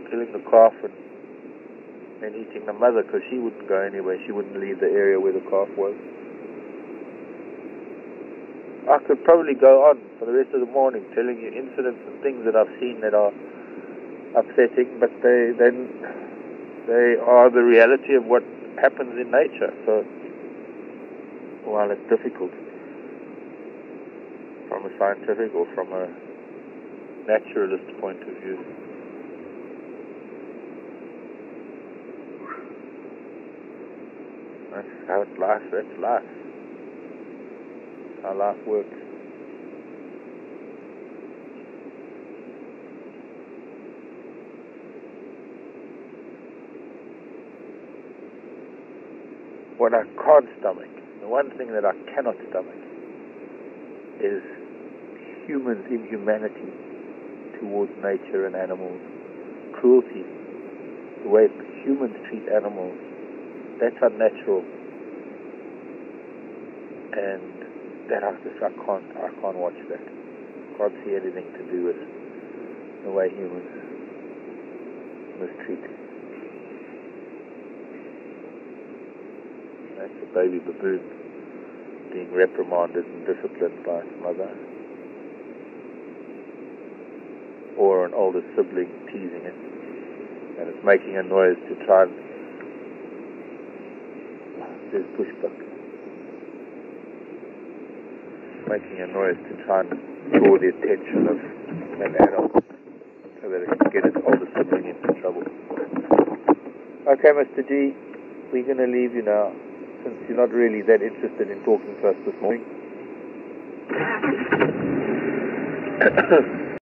killing the calf and eating the mother because she wouldn't go anywhere. She wouldn't leave the area where the calf was. I could probably go on for the rest of the morning telling you incidents and things that I've seen that are upsetting, but they are the reality of what happens in nature. So while it's difficult from a scientific or from a naturalist point of view, that's how it's life. That's life. How life works. What I can't stomach, the one thing that I cannot stomach, is humans' inhumanity towards nature and animals. Cruelty, the way humans treat animals, that's unnatural. And that I can't watch that. I can't see anything to do with the way humans mistreat. That's a baby baboon being reprimanded and disciplined by its mother, or an older sibling teasing it, and it's making a noise to try and... There's bushbuck. Making a noise to try and draw the attention of an adult so that it can get its older sibling into trouble. Okay, Mr. G, we're going to leave you now, since you're not really that interested in talking to us this morning.